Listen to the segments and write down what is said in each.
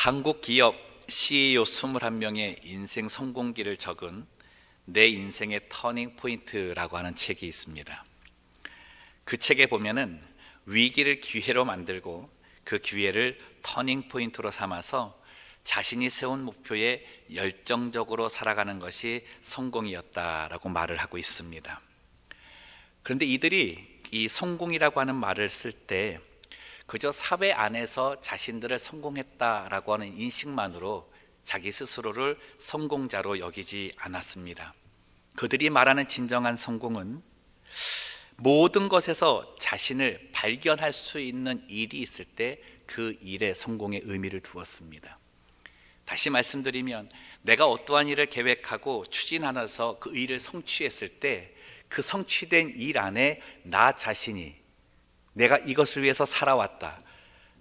한국 기업 CEO 21명의 인생 성공기를 적은 내 인생의 터닝 포인트라고 하는 책이 있습니다. 그 책에 보면은 위기를 기회로 만들고 그 기회를 터닝 포인트로 삼아서 자신이 세운 목표에 열정적으로 살아가는 것이 성공이었다라고 말을 하고 있습니다. 그런데 이들이 이 성공이라고 하는 말을 쓸 때 그저 사회 안에서 자신들을 성공했다라고 하는 인식만으로 자기 스스로를 성공자로 여기지 않았습니다. 그들이 말하는 진정한 성공은 모든 것에서 자신을 발견할 수 있는 일이 있을 때 그 일에 성공의 의미를 두었습니다. 다시 말씀드리면 내가 어떠한 일을 계획하고 추진하면서 그 일을 성취했을 때 그 성취된 일 안에 나 자신이 내가 이것을 위해서 살아왔다,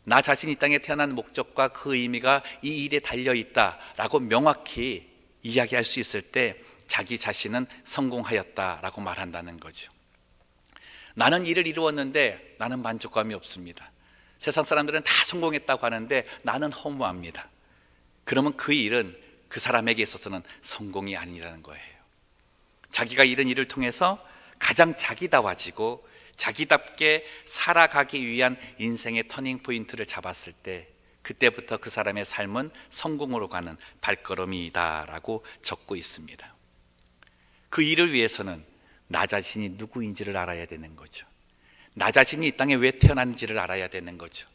나 자신이 이 땅에 태어난 목적과 그 의미가 이 일에 달려있다라고 명확히 이야기할 수 있을 때 자기 자신은 성공하였다라고 말한다는 거죠. 나는 일을 이루었는데 나는 만족감이 없습니다. 세상 사람들은 다 성공했다고 하는데 나는 허무합니다. 그러면 그 일은 그 사람에게 있어서는 성공이 아니라는 거예요. 자기가 이런 일을 통해서 가장 자기다워지고 자기답게 살아가기 위한 인생의 터닝 포인트를 잡았을 때 그때부터 그 사람의 삶은 성공으로 가는 발걸음이다라고 적고 있습니다. 그 일을 위해서는 나 자신이 누구인지를 알아야 되는 거죠. 나 자신이 이 땅에 왜 태어났는지를 알아야 되는 거죠.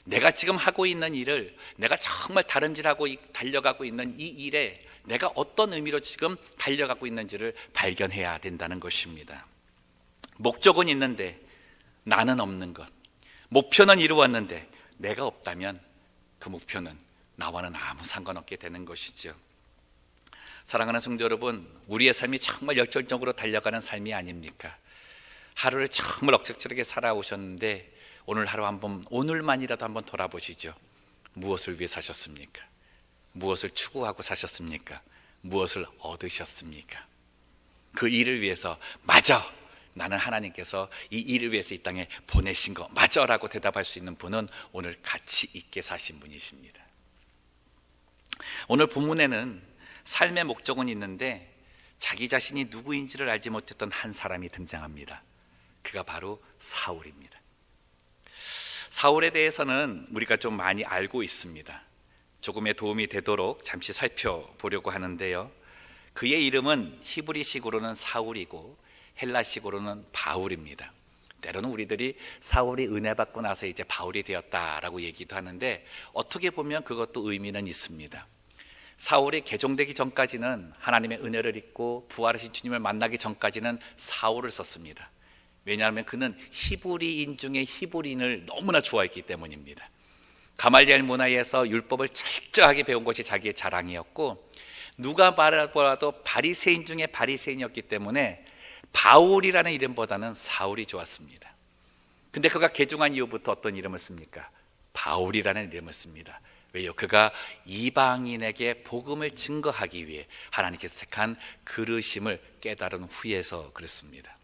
내가 지금 하고 있는 일을, 내가 정말 다름질하고 달려가고 있는 이 일에 내가 어떤 의미로 지금 달려가고 있는지를 발견해야 된다는 것입니다. 목적은 있는데 나는 없는 것, 목표는 이루었는데 내가 없다면 그 목표는 나와는 아무 상관없게 되는 것이죠. 사랑하는 성도 여러분, 우리의 삶이 정말 열정적으로 달려가는 삶이 아닙니까? 하루를 정말 억척스럽게 살아오셨는데 오늘 하루 한번, 오늘만이라도 한번 돌아보시죠. 무엇을 위해 사셨습니까? 무엇을 추구하고 사셨습니까? 무엇을 얻으셨습니까? 그 일을 위해서 맞아, 나는 하나님께서 이 일을 위해서 이 땅에 보내신 거 맞아라고 대답할 수 있는 분은 오늘 가치 있게 사신 분이십니다. 오늘 본문에는 삶의 목적은 있는데 자기 자신이 누구인지를 알지 못했던 한 사람이 등장합니다. 그가 바로 사울입니다. 사울에 대해서는 우리가 좀 많이 알고 있습니다. 조금의 도움이 되도록 잠시 살펴보려고 하는데요, 그의 이름은 히브리식으로는 사울이고 헬라식으로는 바울입니다. 때로는 우리들이 사울이 은혜 받고 나서 이제 바울이 되었다라고 얘기도 하는데 어떻게 보면 그것도 의미는 있습니다. 사울이 개종되기 전까지는 하나님의 은혜를 입고 부활하신 주님을 만나기 전까지는 사울을 썼습니다. 왜냐하면 그는 히브리인 중에 히브리인을 너무나 좋아했기 때문입니다. 가말리엘 문화에서 율법을 철저하게 배운 것이 자기의 자랑이었고 누가 말하더라도 바리새인 중에 바리새인이었기 때문에 바울이라는 이름보다는 사울이 좋았습니다. 근데 그가 개종한 이후부터 어떤 이름을 씁니까? 바울이라는 이름을 씁니다. 왜요? 그가 이방인에게 복음을 증거하기 위해 하나님께서 택한 그르심을 깨달은 후에서 그랬습니다.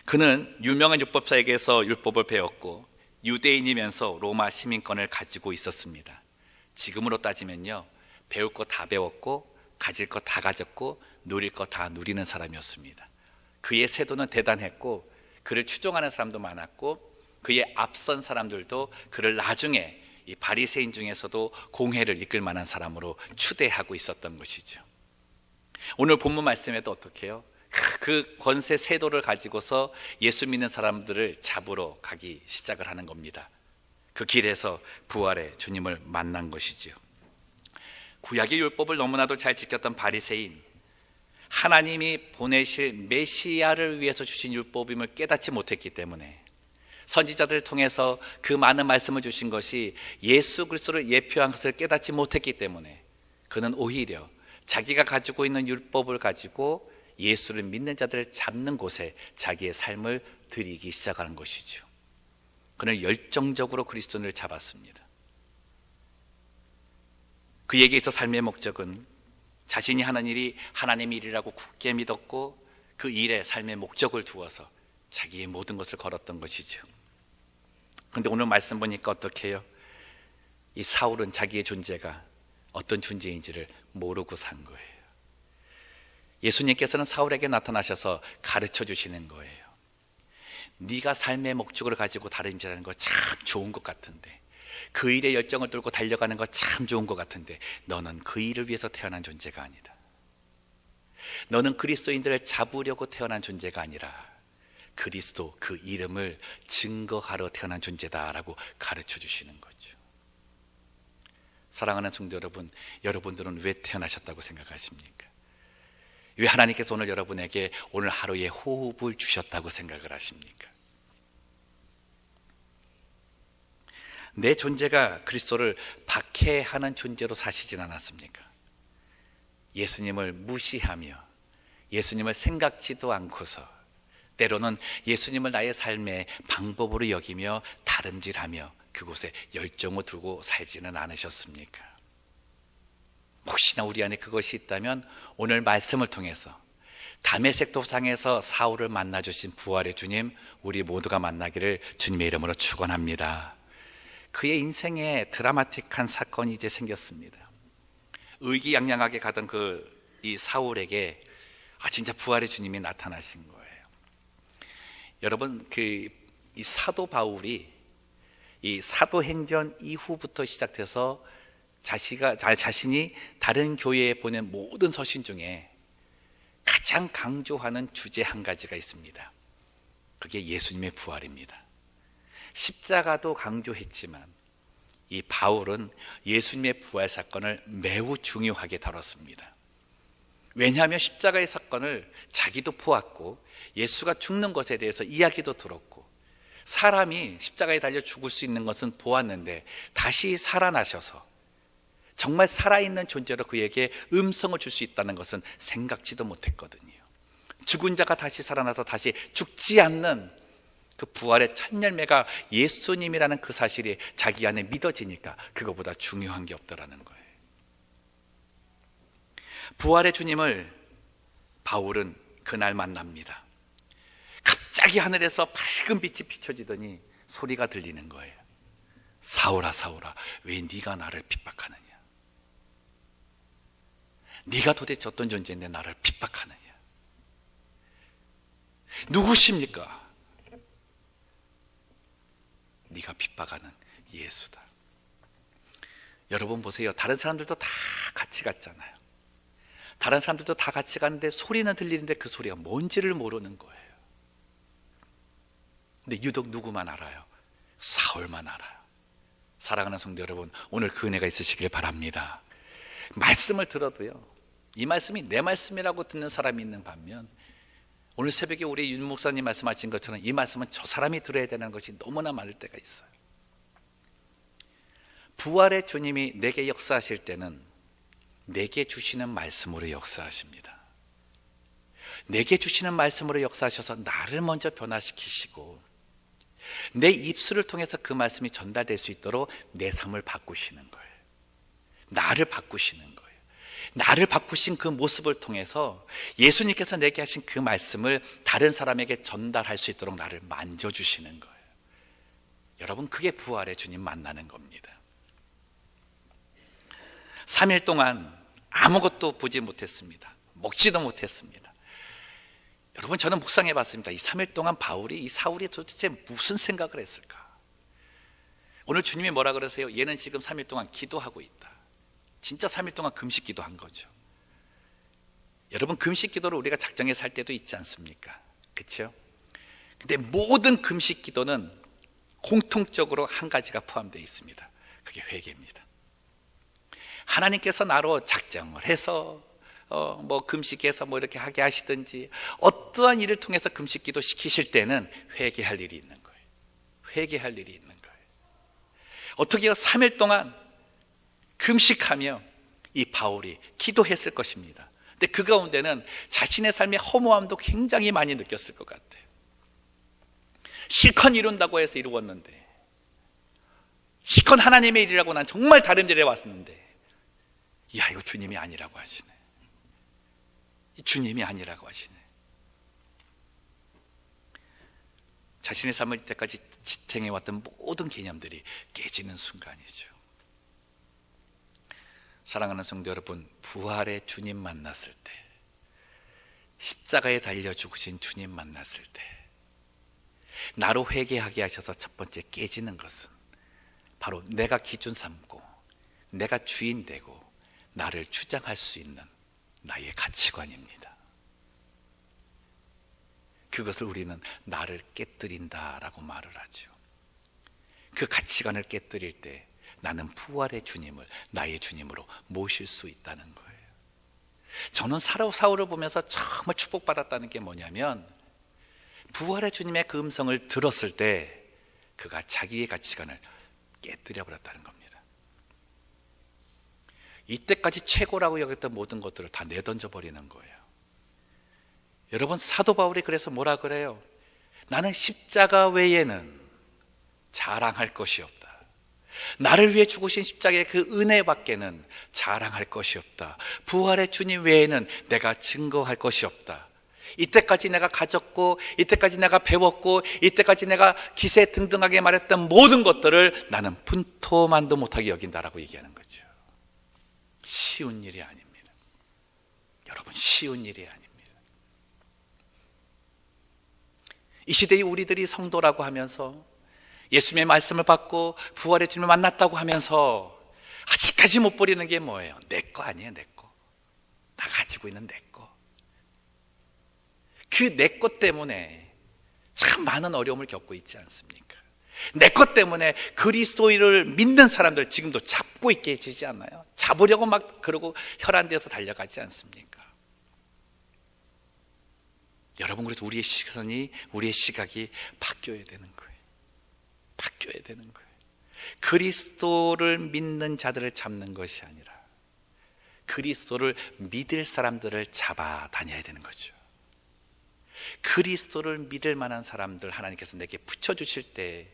그는 유명한 율법사에게서 율법을 배웠고 유대인이면서 로마 시민권을 가지고 있었습니다. 지금으로 따지면요, 배울 거 다 배웠고 가질 거 다 가졌고 누릴 거 다 누리는 사람이었습니다. 그의 세도는 대단했고 그를 추종하는 사람도 많았고 그의 앞선 사람들도 그를 나중에 이 바리새인 중에서도 공회를 이끌 만한 사람으로 추대하고 있었던 것이죠. 오늘 본문 말씀에도 어떻게 해요? 그 권세 세도를 가지고서 예수 믿는 사람들을 잡으러 가기 시작을 하는 겁니다. 그 길에서 부활의 주님을 만난 것이지요. 구약의 율법을 너무나도 잘 지켰던 바리새인, 하나님이 보내실 메시아를 위해서 주신 율법임을 깨닫지 못했기 때문에 선지자들을 통해서 그 많은 말씀을 주신 것이 예수 그리스도를 예표한 것을 깨닫지 못했기 때문에 그는 오히려 자기가 가지고 있는 율법을 가지고 예수를 믿는 자들을 잡는 곳에 자기의 삶을 드리기 시작하는 것이죠. 그는 열정적으로 그리스도인을 잡았습니다. 그에게 있어 삶의 목적은 자신이 하는 일이 하나님의 일이라고 굳게 믿었고 그 일에 삶의 목적을 두어서 자기의 모든 것을 걸었던 것이죠. 그런데 오늘 말씀 보니까 어떻게 해요? 이 사울은 자기의 존재가 어떤 존재인지를 모르고 산 거예요. 예수님께서는 사울에게 나타나셔서 가르쳐 주시는 거예요. 네가 삶의 목적을 가지고 다름질하는 거 참 좋은 것 같은데, 그 일에 열정을 뚫고 달려가는 거 참 좋은 것 같은데, 너는 그 일을 위해서 태어난 존재가 아니다. 너는 그리스도인들을 잡으려고 태어난 존재가 아니라 그리스도 그 이름을 증거하러 태어난 존재다라고 가르쳐 주시는 거죠. 사랑하는 성도 여러분, 여러분들은 왜 태어나셨다고 생각하십니까? 왜 하나님께서 오늘 여러분에게 오늘 하루에 호흡을 주셨다고 생각을 하십니까? 내 존재가 그리스도를 박해하는 존재로 사시진 않았습니까? 예수님을 무시하며 예수님을 생각지도 않고서 때로는 예수님을 나의 삶의 방법으로 여기며 다름질하며 그곳에 열정을 두고 살지는 않으셨습니까? 혹시나 우리 안에 그것이 있다면 오늘 말씀을 통해서 다메섹 도상에서 사울을 만나주신 부활의 주님, 우리 모두가 만나기를 주님의 이름으로 축원합니다. 그의 인생에 드라마틱한 사건이 이제 생겼습니다. 의기양양하게 가던 이 사울에게 진짜 부활의 주님이 나타나신 거예요. 여러분, 이 사도 바울이 이 사도행전 이후부터 시작돼서 자신이 다른 교회에 보낸 모든 서신 중에 가장 강조하는 주제 한 가지가 있습니다. 그게 예수님의 부활입니다. 십자가도 강조했지만 이 바울은 예수님의 부활 사건을 매우 중요하게 다뤘습니다. 왜냐하면 십자가의 사건을 자기도 보았고 예수가 죽는 것에 대해서 이야기도 들었고, 사람이 십자가에 달려 죽을 수 있는 것은 보았는데 다시 살아나셔서 정말 살아있는 존재로 그에게 음성을 줄 수 있다는 것은 생각지도 못했거든요. 죽은 자가 다시 살아나서 다시 죽지 않는 그 부활의 첫 열매가 예수님이라는 그 사실이 자기 안에 믿어지니까 그거보다 중요한 게 없더라는 거예요. 부활의 주님을 바울은 그날 만납니다. 갑자기 하늘에서 밝은 빛이 비춰지더니 소리가 들리는 거예요. 사울아 사울아, 왜 네가 나를 핍박하느냐? 네가 도대체 어떤 존재인데 나를 핍박하느냐? 누구십니까? 네가 핍박하는 예수다. 여러분 보세요. 다른 사람들도 다 같이 갔잖아요. 다른 사람들도 다 같이 갔는데 소리는 들리는데 그 소리가 뭔지를 모르는 거예요. 근데 유독 누구만 알아요? 사울만 알아요. 사랑하는 성도 여러분, 오늘 그 은혜가 있으시길 바랍니다. 말씀을 들어도요, 이 말씀이 내 말씀이라고 듣는 사람이 있는 반면, 오늘 새벽에 우리 윤 목사님 말씀하신 것처럼 이 말씀은 저 사람이 들어야 되는 것이 너무나 많을 때가 있어요. 부활의 주님이 내게 역사하실 때는 내게 주시는 말씀으로 역사하십니다. 내게 주시는 말씀으로 역사하셔서 나를 먼저 변화시키시고 내 입술을 통해서 그 말씀이 전달될 수 있도록 내 삶을 바꾸시는 거예요. 나를 바꾸시는 거예요. 나를 바꾸신 그 모습을 통해서 예수님께서 내게 하신 그 말씀을 다른 사람에게 전달할 수 있도록 나를 만져주시는 거예요. 여러분, 그게 부활의 주님 만나는 겁니다. 3일 동안 아무것도 보지 못했습니다. 먹지도 못했습니다. 여러분, 저는 묵상해 봤습니다. 이 3일 동안 이 사울이 도대체 무슨 생각을 했을까? 오늘 주님이 뭐라 그러세요? 얘는 지금 3일 동안 기도하고 있다. 진짜 3일 동안 금식 기도한 거죠. 여러분, 금식 기도를 우리가 작정해서 할 때도 있지 않습니까? 그렇죠? 근데 모든 금식 기도는 공통적으로 한 가지가 포함되어 있습니다. 그게 회개입니다. 하나님께서 나로 작정을 해서 금식해서 이렇게 하게 하시든지 어떠한 일을 통해서 금식 기도 시키실 때는 회개할 일이 있는 거예요. 회개할 일이 있는 거예요. 어떻게 3일 동안 금식하며 이 바울이 기도했을 것입니다. 근데 그 가운데는 자신의 삶의 허무함도 굉장히 많이 느꼈을 것 같아요. 실컷 이룬다고 해서 이루었는데, 실컷 하나님의 일이라고 난 정말 다른 일에 왔었는데, 야, 이거 주님이 아니라고 하시네. 주님이 아니라고 하시네. 자신의 삶을 이때까지 지탱해왔던 모든 개념들이 깨지는 순간이죠. 사랑하는 성도 여러분, 부활의 주님 만났을 때, 십자가에 달려 죽으신 주님 만났을 때 나로 회개하게 하셔서 첫 번째 깨지는 것은 바로 내가 기준 삼고 내가 주인 되고 나를 주장할 수 있는 나의 가치관입니다. 그것을 우리는 나를 깨뜨린다라고 말을 하죠. 그 가치관을 깨뜨릴 때 나는 부활의 주님을 나의 주님으로 모실 수 있다는 거예요. 저는 사울을 보면서 정말 축복받았다는 게 뭐냐면, 부활의 주님의 그 음성을 들었을 때 그가 자기의 가치관을 깨뜨려 버렸다는 겁니다. 이때까지 최고라고 여겼던 모든 것들을 다 내던져 버리는 거예요. 여러분, 사도 바울이 그래서 뭐라 그래요? 나는 십자가 외에는 자랑할 것이 없다. 나를 위해 죽으신 십자가의 그 은혜밖에는 자랑할 것이 없다. 부활의 주님 외에는 내가 증거할 것이 없다. 이때까지 내가 가졌고, 이때까지 내가 배웠고, 이때까지 내가 기세등등하게 말했던 모든 것들을 나는 분토만도 못하게 여긴다라고 얘기하는 거죠. 쉬운 일이 아닙니다. 여러분, 쉬운 일이 아닙니다. 이 시대의 우리들이 성도라고 하면서 예수님의 말씀을 받고 부활의 주님을 만났다고 하면서 아직까지 못 버리는 게 뭐예요? 내 거 아니에요, 내 거. 나 가지고 있는 내 거. 그 내 것 때문에 참 많은 어려움을 겪고 있지 않습니까? 내 것 때문에 그리스도를 믿는 사람들 지금도 잡고 있게 해지지 않나요? 잡으려고 막 그러고 혈안되어서 달려가지 않습니까? 여러분, 그래서 우리의 시선이, 우리의 시각이 바뀌어야 되는 거예요. 바뀌어야 되는 거예요. 그리스도를 믿는 자들을 잡는 것이 아니라 그리스도를 믿을 사람들을 잡아 다녀야 되는 거죠. 그리스도를 믿을 만한 사람들 하나님께서 내게 붙여주실 때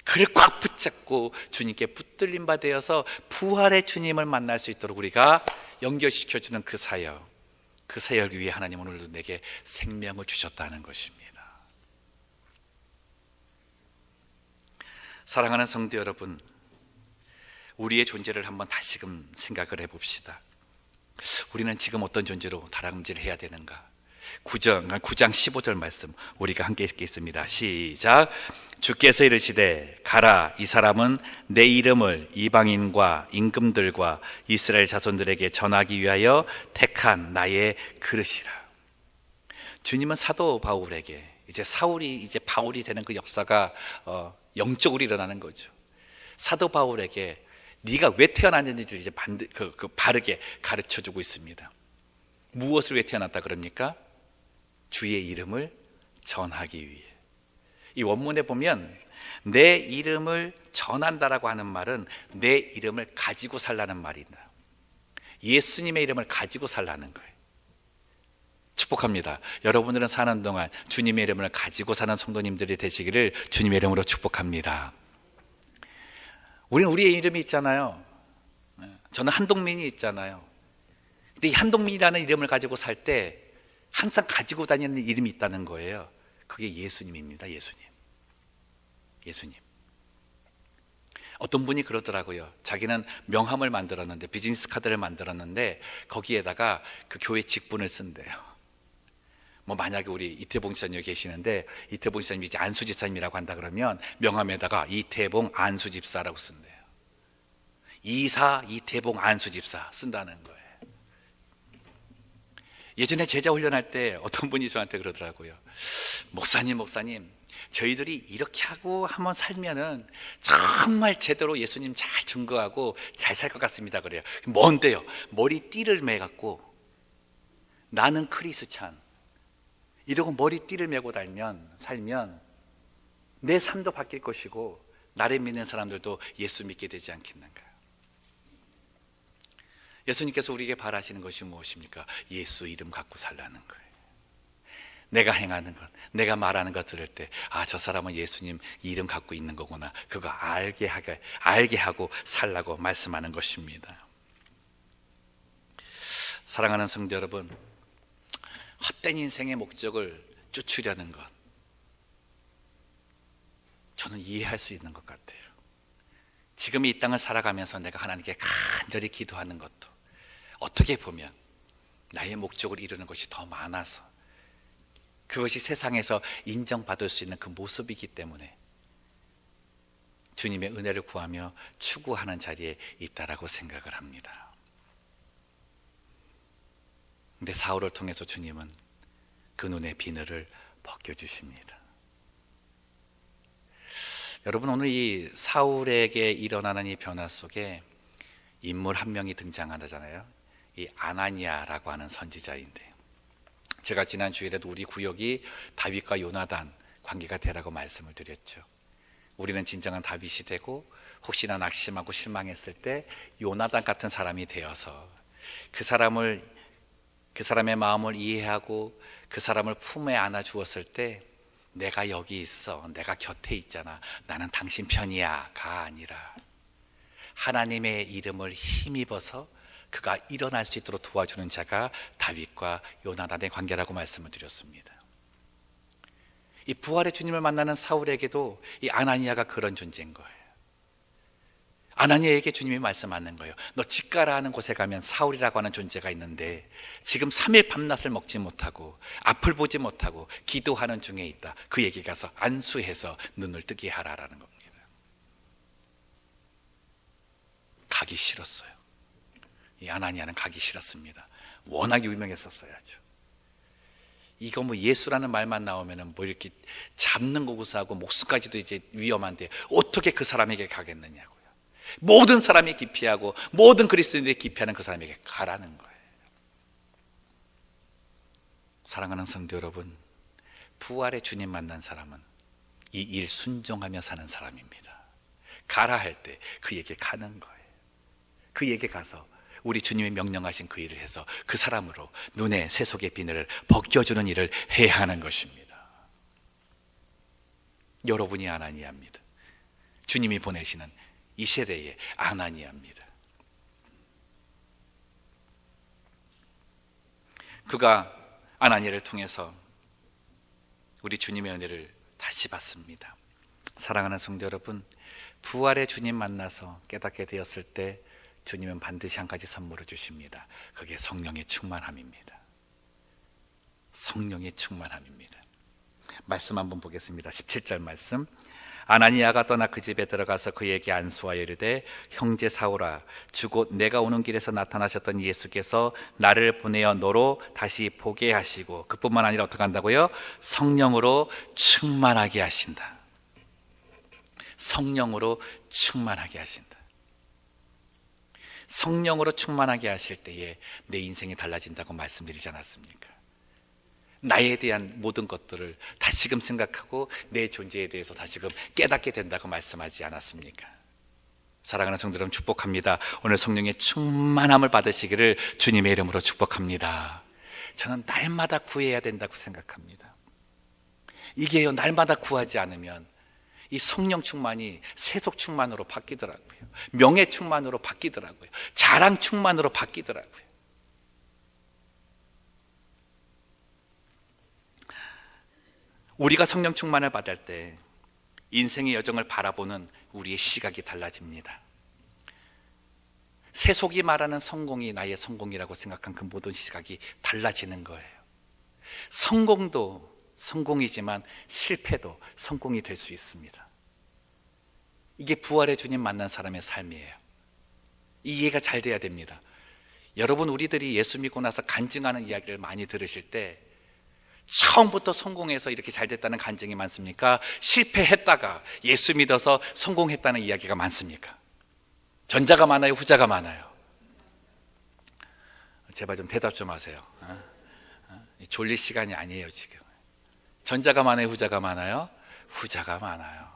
그를 꽉 붙잡고 주님께 붙들림 바 되어서 부활의 주님을 만날 수 있도록 우리가 연결시켜주는 그 사역을 위해 하나님은 오늘도 내게 생명을 주셨다는 것입니다. 사랑하는 성도 여러분, 우리의 존재를 한번 다시금 생각을 해봅시다. 우리는 지금 어떤 존재로 다람질해야 되는가? 9장 15절 말씀 우리가 함께 읽겠습니다. 시작. 주께서 이르시되 가라, 이 사람은 내 이름을 이방인과 임금들과 이스라엘 자손들에게 전하기 위하여 택한 나의 그릇이라. 주님은 사도 바울에게 이제 사울이 이제 바울이 되는 그 역사가 영적으로 일어나는 거죠. 사도 바울에게 네가 왜 태어났는지를 이제 바르게 가르쳐주고 있습니다. 무엇을 왜 태어났다 그럽니까? 주의 이름을 전하기 위해. 이 원문에 보면 내 이름을 전한다라고 하는 말은 내 이름을 가지고 살라는 말이다. 예수님의 이름을 가지고 살라는 거예요. 축복합니다. 여러분들은 사는 동안 주님의 이름을 가지고 사는 성도님들이 되시기를 주님의 이름으로 축복합니다. 우리는 우리의 이름이 있잖아요. 저는 한동민이 있잖아요. 근데 이 한동민이라는 이름을 가지고 살 때 항상 가지고 다니는 이름이 있다는 거예요. 그게 예수님입니다. 예수님. 어떤 분이 그러더라고요. 자기는 명함을 만들었는데, 비즈니스 카드를 만들었는데 거기에다가 그 교회 직분을 쓴대요. 뭐 만약에 우리 이태봉 지사님 계시는데 이태봉 지사님이 이제 안수 집사님이라고 한다 그러면 명함에다가 이태봉 안수 집사라고 쓴대요. 이사 이태봉 안수 집사 쓴다는 거예요. 예전에 제자 훈련할 때 어떤 분이 저한테 그러더라고요. 목사님, 저희들이 이렇게 하고 한번 살면은 정말 제대로 예수님 잘 증거하고 잘 살 것 같습니다 그래요. 뭔데요? 머리띠를 매갖고 나는 크리스찬 이러고 머리띠를 메고 살면 내 삶도 바뀔 것이고 나를 믿는 사람들도 예수 믿게 되지 않겠는가? 예수님께서 우리에게 바라시는 것이 무엇입니까? 예수 이름 갖고 살라는 거예요. 내가 행하는 것, 내가 말하는 것 들을 때 저 사람은 예수님 이름 갖고 있는 거구나, 그거 알게 하고 살라고 말씀하는 것입니다. 사랑하는 성도 여러분, 헛된 인생의 목적을 쫓으려는 것, 저는 이해할 수 있는 것 같아요. 지금 이 땅을 살아가면서 내가 하나님께 간절히 기도하는 것도 어떻게 보면 나의 목적을 이루는 것이 더 많아서 그것이 세상에서 인정받을 수 있는 그 모습이기 때문에 주님의 은혜를 구하며 추구하는 자리에 있다라고 생각을 합니다. 근데 사울을 통해서 주님은 그 눈의 비늘을 벗겨주십니다. 여러분, 오늘 이 사울에게 일어나는 이 변화 속에 인물 한 명이 등장하잖아요. 이 아나니아라고 하는 선지자인데, 제가 지난 주일에도 우리 구역이 다윗과 요나단 관계가 되라고 말씀을 드렸죠. 우리는 진정한 다윗이 되고 혹시나 낙심하고 실망했을 때 요나단 같은 사람이 되어서 그 사람의 마음을 이해하고 그 사람을 품에 안아 주었을 때 내가 여기 있어, 내가 곁에 있잖아, 나는 당신 편이야가 아니라 하나님의 이름을 힘입어서 그가 일어날 수 있도록 도와주는 자가 다윗과 요나단의 관계라고 말씀을 드렸습니다. 이 부활의 주님을 만나는 사울에게도 이 아나니아가 그런 존재인 거예요. 아나니아에게 주님이 말씀하는 거예요. 너 직가라 하는 곳에 가면 사울이라고 하는 존재가 있는데 지금 3일 밤낮을 먹지 못하고 앞을 보지 못하고 기도하는 중에 있다. 그에게 가서 안수해서 눈을 뜨게 하라라는 겁니다. 가기 싫었어요. 이 아나니아는 가기 싫었습니다. 워낙 유명했었어야죠. 이거 뭐 예수라는 말만 나오면은 뭐 이렇게 잡는 거구사하고 목숨까지도 이제 위험한데 어떻게 그 사람에게 가겠느냐고요. 모든 사람이 기피하고 모든 그리스도인들이 기피하는 그 사람에게 가라는 거예요. 사랑하는 성도 여러분, 부활의 주님 만난 사람은 이 일 순종하며 사는 사람입니다. 가라 할 때 그에게 가는 거예요. 그에게 가서 우리 주님이 명령하신 그 일을 해서 그 사람으로 눈의 세속의 비늘을 벗겨주는 일을 해야 하는 것입니다. 여러분이 아나니아입니다. 주님이 보내시는 이 세대의 아나니아입니다. 그가 아나니아를 통해서 우리 주님의 은혜를 다시 받습니다. 사랑하는 성도 여러분, 부활의 주님 만나서 깨닫게 되었을 때 주님은 반드시 한 가지 선물을 주십니다. 그게 성령의 충만함입니다. 성령의 충만함입니다. 말씀 한번 보겠습니다. 17절 말씀. 아나니아가 떠나 그 집에 들어가서 그에게 안수하여 이르되 형제 사울아, 주곧 내가 오는 길에서 나타나셨던 예수께서 나를 보내어 너로 다시 보게 하시고, 그뿐만 아니라 어떻게 한다고요? 성령으로 충만하게 하신다. 성령으로 충만하게 하신다. 성령으로 충만하게 하실 때에 내 인생이 달라진다고 말씀드리지 않았습니까? 나에 대한 모든 것들을 다시금 생각하고 내 존재에 대해서 다시금 깨닫게 된다고 말씀하지 않았습니까? 사랑하는 성도 여러분, 축복합니다. 오늘 성령의 충만함을 받으시기를 주님의 이름으로 축복합니다. 저는 날마다 구해야 된다고 생각합니다. 이게요, 날마다 구하지 않으면 이 성령 충만이 세속 충만으로 바뀌더라고요. 명예 충만으로 바뀌더라고요. 자랑 충만으로 바뀌더라고요. 우리가 성령 충만을 받을 때 인생의 여정을 바라보는 우리의 시각이 달라집니다. 세속이 말하는 성공이 나의 성공이라고 생각한 그 모든 시각이 달라지는 거예요. 성공도 성공이지만 실패도 성공이 될 수 있습니다. 이게 부활의 주님 만난 사람의 삶이에요. 이 이해가 잘 돼야 됩니다. 여러분, 우리들이 예수 믿고 나서 간증하는 이야기를 많이 들으실 때 처음부터 성공해서 이렇게 잘 됐다는 간증이 많습니까? 실패했다가 예수 믿어서 성공했다는 이야기가 많습니까? 전자가 많아요? 후자가 많아요? 제발 좀 대답 좀 하세요. 졸릴 시간이 아니에요 지금. 전자가 많아요? 후자가 많아요? 후자가 많아요.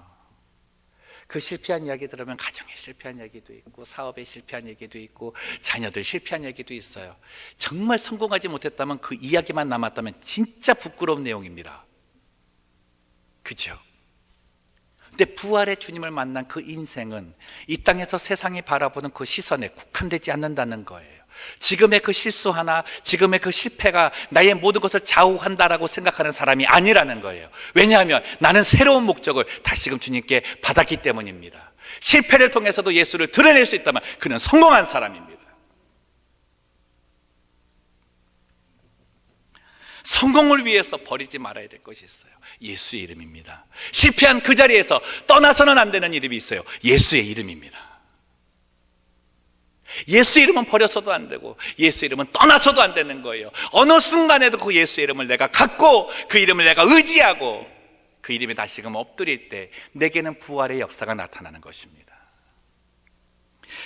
그 실패한 이야기 들으면 가정에 실패한 얘기도 있고 사업에 실패한 얘기도 있고 자녀들 실패한 얘기도 있어요. 정말 성공하지 못했다면 그 이야기만 남았다면 진짜 부끄러운 내용입니다. 그죠? 근데 부활의 주님을 만난 그 인생은 이 땅에서 세상이 바라보는 그 시선에 국한되지 않는다는 거예요. 지금의 그 실수 하나, 지금의 그 실패가 나의 모든 것을 좌우한다라고 생각하는 사람이 아니라는 거예요. 왜냐하면 나는 새로운 목적을 다시금 주님께 받았기 때문입니다. 실패를 통해서도 예수를 드러낼 수 있다면 그는 성공한 사람입니다. 성공을 위해서 버리지 말아야 될 것이 있어요. 예수의 이름입니다. 실패한 그 자리에서 떠나서는 안 되는 이름이 있어요. 예수의 이름입니다. 예수 이름은 버려서도 안 되고 예수 이름은 떠나서도 안 되는 거예요. 어느 순간에도 그 예수 이름을 내가 갖고 그 이름을 내가 의지하고 그 이름에 다시금 엎드릴 때 내게는 부활의 역사가 나타나는 것입니다.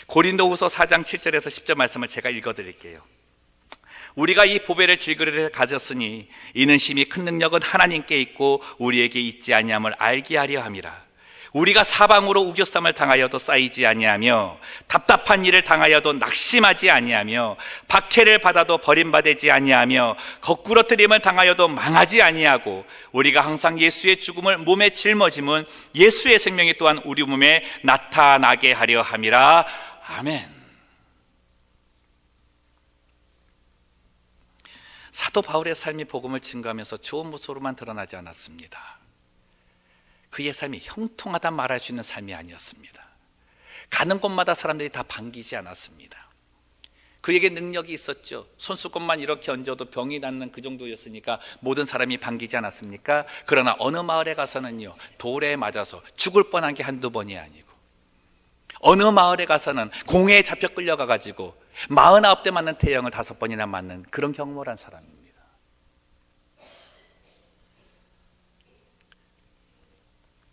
고린도후서 4장 7절에서 10절 말씀을 제가 읽어드릴게요. 우리가 이 보배를 질그릇에 가졌으니 이는 심히 큰 능력은 하나님께 있고 우리에게 있지 아니함을 알게 하려 함이라. 우리가 사방으로 우겨쌈을 당하여도 쌓이지 아니하며 답답한 일을 당하여도 낙심하지 아니하며 박해를 받아도 버림받지 아니하며 거꾸러뜨림을 당하여도 망하지 아니하고 우리가 항상 예수의 죽음을 몸에 짊어짐은 예수의 생명이 또한 우리 몸에 나타나게 하려 함이라. 아멘. 사도 바울의 삶이 복음을 증거하면서 좋은 모습으로만 드러나지 않았습니다. 그의 삶이 형통하다 말할 수 있는 삶이 아니었습니다. 가는 곳마다 사람들이 다 반기지 않았습니다. 그에게 능력이 있었죠. 손수건만 이렇게 얹어도 병이 낫는 그 정도였으니까 모든 사람이 반기지 않았습니까? 그러나 어느 마을에 가서는요, 돌에 맞아서 죽을 뻔한 게 한두 번이 아니고, 어느 마을에 가서는 공회에 잡혀 끌려가가지고 49대 맞는 태형을 5번이나 맞는 그런 경험을 한 사람입니다.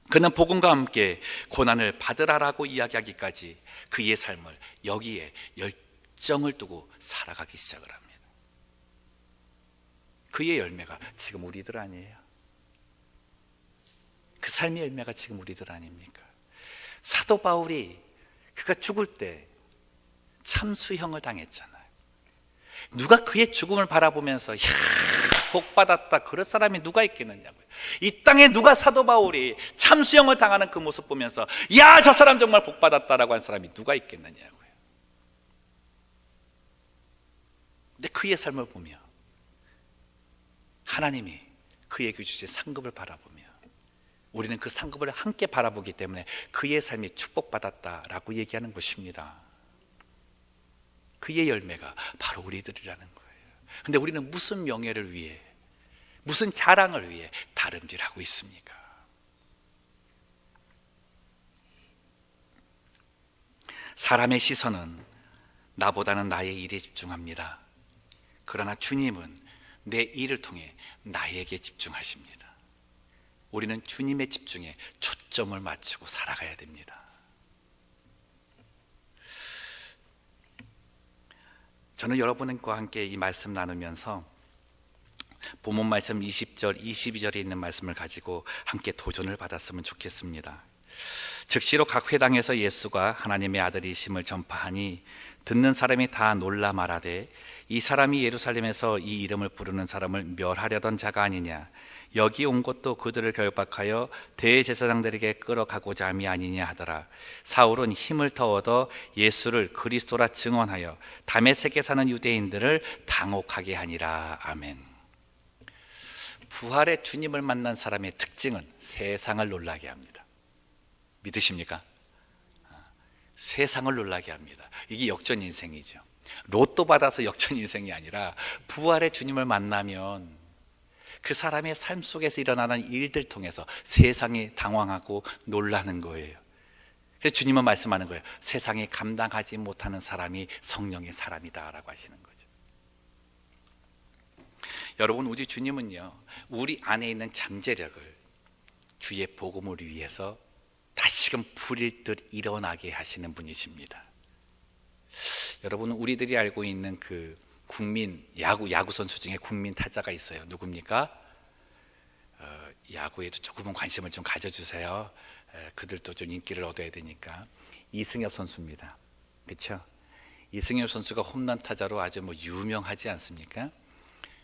그는 복음과 함께 고난을 받으라라고 이야기하기까지 그의 삶을 여기에 열정을 두고 살아가기 시작을 합니다. 그의 열매가 지금 우리들 아니에요? 그 삶의 열매가 지금 우리들 아닙니까? 사도 바울이 그가 죽을 때 참수형을 당했잖아요. 누가 그의 죽음을 바라보면서 야, 복 받았다 그럴 사람이 누가 있겠느냐고요. 이 땅에 누가 사도 바울이 참수형을 당하는 그 모습 보면서 야, 저 사람 정말 복 받았다라고 한 사람이 누가 있겠느냐고요. 근데 그의 삶을 보며 하나님이 그에게 주신 상급을 바라보며 우리는 그 상급을 함께 바라보기 때문에 그의 삶이 축복받았다라고 얘기하는 것입니다. 그의 열매가 바로 우리들이라는 거예요. 근데 우리는 무슨 명예를 위해, 무슨 자랑을 위해 다름질하고 있습니까? 사람의 시선은 나보다는 나의 일에 집중합니다. 그러나 주님은 내 일을 통해 나에게 집중하십니다. 우리는 주님의 집중에 초점을 맞추고 살아가야 됩니다. 저는 여러분과 함께 이 말씀 나누면서 본문 말씀 20절, 22절에 있는 말씀을 가지고 함께 도전을 받았으면 좋겠습니다. 즉시로 각 회당에서 예수가 하나님의 아들이심을 전파하니 듣는 사람이 다 놀라 말하되 이 사람이 예루살렘에서 이 이름을 부르는 사람을 멸하려던 자가 아니냐, 여기 온 것도 그들을 결박하여 대제사장들에게 끌어가고자 함이 아니냐 하더라. 사울은 힘을 더 얻어 예수를 그리스도라 증언하여 다메섹에 사는 유대인들을 당혹하게 하니라. 아멘. 부활의 주님을 만난 사람의 특징은 세상을 놀라게 합니다. 믿으십니까? 세상을 놀라게 합니다. 이게 역전 인생이죠. 로또 받아서 역전 인생이 아니라 부활의 주님을 만나면 그 사람의 삶 속에서 일어나는 일들 통해서 세상이 당황하고 놀라는 거예요. 그래서 주님은 말씀하는 거예요. 세상이 감당하지 못하는 사람이 성령의 사람이다라고 하시는 거죠. 여러분, 우리 주님은요, 우리 안에 있는 잠재력을 주의 복음을 위해서 다시금 불일 듯 일어나게 하시는 분이십니다. 여러분, 우리들이 알고 있는 그 국민 야구 선수 중에 국민 타자가 있어요. 누굽니까? 야구에도 조금은 관심을 좀 가져주세요. 그들도 좀 인기를 얻어야 되니까. 이승엽 선수입니다. 그렇죠? 이승엽 선수가 홈런 타자로 아주 유명하지 않습니까?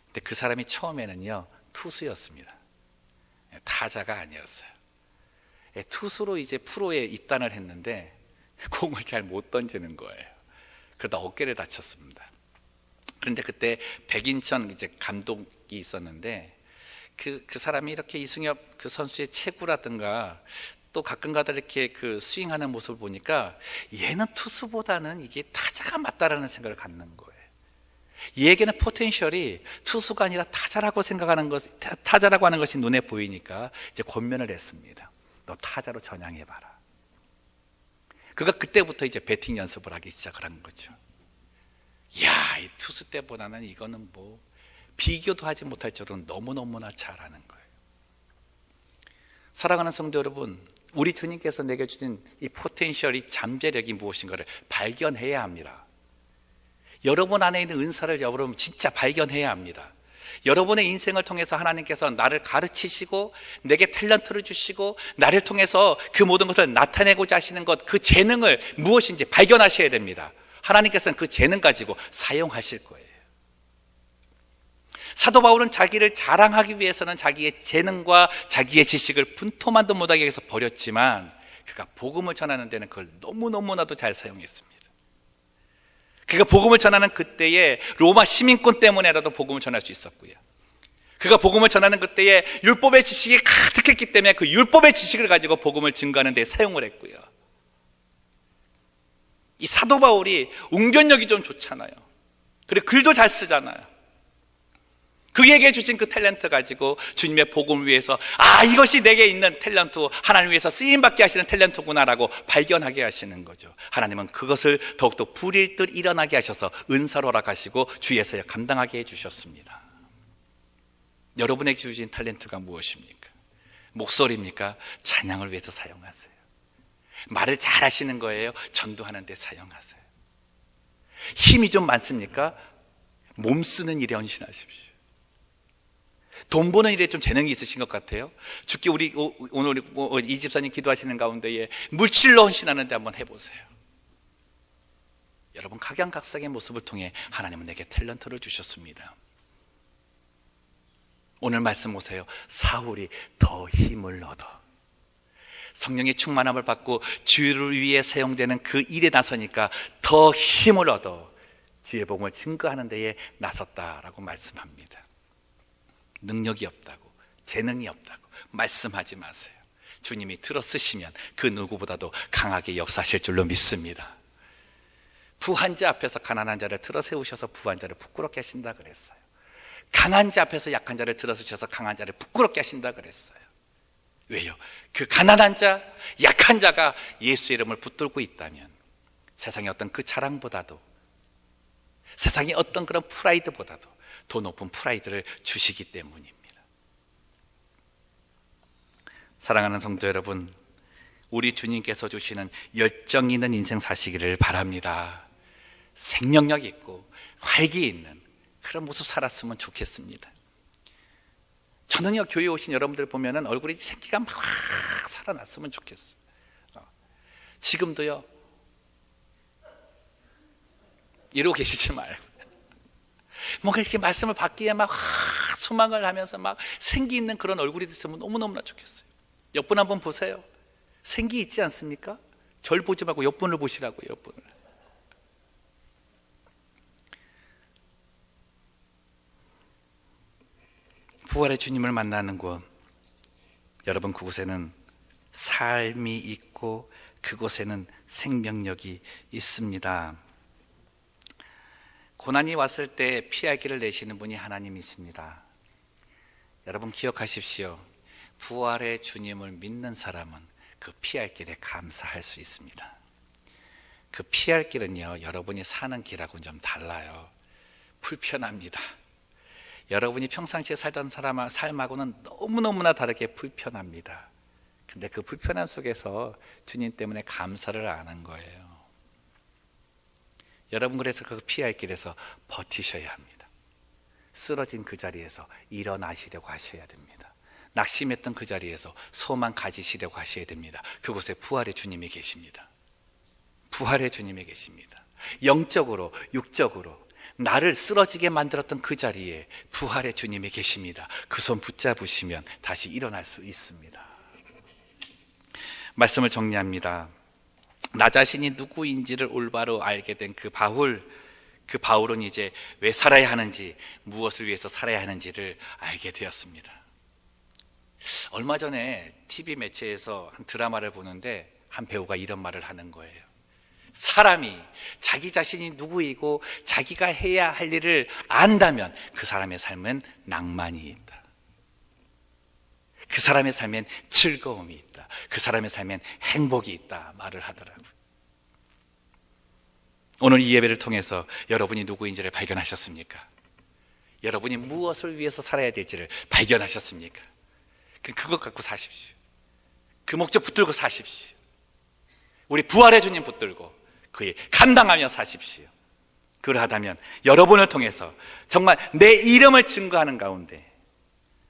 근데 그 사람이 처음에는요, 투수였습니다. 타자가 아니었어요. 투수로 이제 프로에 입단을 했는데 공을 잘 못 던지는 거예요. 그러다 어깨를 다쳤습니다. 그런데 그때 백인천 이제 감독이 있었는데 그 사람이 이렇게 이승엽 그 선수의 체구라든가 또 가끔가다 이렇게 그 스윙하는 모습을 보니까 얘는 투수보다는 이게 타자가 맞다라는 생각을 갖는 거예요. 얘에게는 포텐셜이 투수가 아니라 타자라고 생각하는 것, 타자라고 하는 것이 눈에 보이니까 이제 권면을 했습니다. 너 타자로 전향해봐라. 그가 그때부터 이제 배팅 연습을 하기 시작을 한 거죠. 이야, 이 투수 때보다는 이거는 뭐 비교도 하지 못할 정도로 너무너무나 잘하는 거예요. 사랑하는 성도 여러분, 우리 주님께서 내게 주신 이 포텐셜이 잠재력이 무엇인가를 발견해야 합니다. 여러분 안에 있는 은사를 여러분 진짜 발견해야 합니다. 여러분의 인생을 통해서 하나님께서 나를 가르치시고 내게 탤런트를 주시고 나를 통해서 그 모든 것을 나타내고자 하시는 것, 그 재능을 무엇인지 발견하셔야 됩니다. 하나님께서는 그 재능 가지고 사용하실 거예요. 사도 바울은 자기를 자랑하기 위해서는 자기의 재능과 자기의 지식을 분토만도 못하게 해서 버렸지만 그가 복음을 전하는 데는 그걸 너무너무나도 잘 사용했습니다. 그가 복음을 전하는 그때에 로마 시민권 때문에라도 복음을 전할 수 있었고요. 그가 복음을 전하는 그때에 율법의 지식이 가득했기 때문에 그 율법의 지식을 가지고 복음을 증거하는 데 사용을 했고요. 이 사도 바울이 웅변력이 좀 좋잖아요. 그리고 글도 잘 쓰잖아요. 그에게 주신 그 탤런트 가지고 주님의 복음을 위해서 이것이 내게 있는 탤런트, 하나님 위해서 쓰임받게 하시는 탤런트구나라고 발견하게 하시는 거죠. 하나님은 그것을 더욱더 불일 듯 일어나게 하셔서 은사로 허락하시고 주의 사역 감당하게 해주셨습니다. 여러분에게 주신 탤런트가 무엇입니까? 목소리입니까? 찬양을 위해서 사용하세요. 말을 잘 하시는 거예요? 전도하는 데 사용하세요. 힘이 좀 많습니까? 몸 쓰는 일에 헌신하십시오. 돈 버는 일에 좀 재능이 있으신 것 같아요. 주께 우리 오늘 이 집사님 기도하시는 가운데에 물질로 헌신하는 데 한번 해보세요. 여러분 각양각색의 모습을 통해 하나님은 내게 탤런트를 주셨습니다. 오늘 말씀 보세요. 사울이 더 힘을 얻어 성령의 충만함을 받고 주를 위해 사용되는 그 일에 나서니까 더 힘을 얻어 주의 복음을 증거하는 데에 나섰다라고 말씀합니다. 능력이 없다고, 재능이 없다고 말씀하지 마세요. 주님이 들어쓰시면 그 누구보다도 강하게 역사하실 줄로 믿습니다. 부한 자 앞에서 가난한 자를 들어 세우셔서 부한 자를 부끄럽게 하신다 그랬어요. 강한 자 앞에서 약한 자를 들어 세우셔서 강한 자를 부끄럽게 하신다 그랬어요. 왜요? 그 가난한 자, 약한 자가 예수의 이름을 붙들고 있다면 세상의 어떤 그 자랑보다도, 세상의 어떤 그런 프라이드보다도 더 높은 프라이드를 주시기 때문입니다. 사랑하는 성도 여러분, 우리 주님께서 주시는 열정 있는 인생 사시기를 바랍니다. 생명력 있고 활기 있는 그런 모습 살았으면 좋겠습니다. 저는요, 교회 오신 여러분들 보면은 얼굴이 생기가 막 살아났으면 좋겠어요. 지금도요, 이러고 계시지 말고 뭔가 이렇게 말씀을 받기에 막 소망을 하면서 막 생기 있는 그런 얼굴이 됐으면 너무너무나 좋겠어요. 옆분 한번 보세요. 생기 있지 않습니까? 절 보지 말고 옆분을 보시라고요. 옆분을. 부활의 주님을 만나는 곳, 여러분 그곳에는 삶이 있고 그곳에는 생명력이 있습니다. 고난이 왔을 때 피할 길을 내시는 분이 하나님이십니다. 여러분 기억하십시오. 부활의 주님을 믿는 사람은 그 피할 길에 감사할 수 있습니다. 그 피할 길은요, 여러분이 사는 길하고는 좀 달라요. 불편합니다. 여러분이 평상시에 살던 삶하고는 너무너무나 다르게 불편합니다. 근데 그 불편함 속에서 주님 때문에 감사를 아는 거예요. 여러분 그래서 그 피할 길에서 버티셔야 합니다. 쓰러진 그 자리에서 일어나시려고 하셔야 됩니다. 낙심했던 그 자리에서 소망 가지시려고 하셔야 됩니다. 그곳에 부활의 주님이 계십니다. 부활의 주님이 계십니다. 영적으로, 육적으로 나를 쓰러지게 만들었던 그 자리에 부활의 주님이 계십니다. 그 손 붙잡으시면 다시 일어날 수 있습니다. 말씀을 정리합니다. 나 자신이 누구인지를 올바로 알게 된 그 바울은 이제 왜 살아야 하는지, 무엇을 위해서 살아야 하는지를 알게 되었습니다. 얼마 전에 TV 매체에서 한 드라마를 보는데 한 배우가 이런 말을 하는 거예요. 사람이 자기 자신이 누구이고 자기가 해야 할 일을 안다면 그 사람의 삶은 낭만이 있다. 그 사람의 삶엔 즐거움이 있다. 그 사람의 삶엔 행복이 있다 말을 하더라고요. 오늘 이 예배를 통해서 여러분이 누구인지를 발견하셨습니까? 여러분이 무엇을 위해서 살아야 될지를 발견하셨습니까? 그것 갖고 사십시오. 그 목적 붙들고 사십시오. 우리 부활의 주님 붙들고 그에 감당하며 사십시오. 그러하다면 여러분을 통해서 정말 내 이름을 증거하는 가운데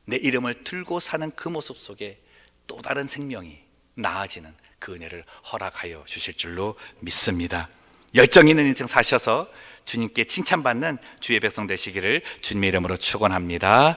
내 이름을 들고 사는 그 모습 속에 또 다른 생명이 나아지는 그 은혜를 허락하여 주실 줄로 믿습니다. 열정 있는 인생 사셔서 주님께 칭찬받는 주의 백성 되시기를 주님의 이름으로 축원합니다.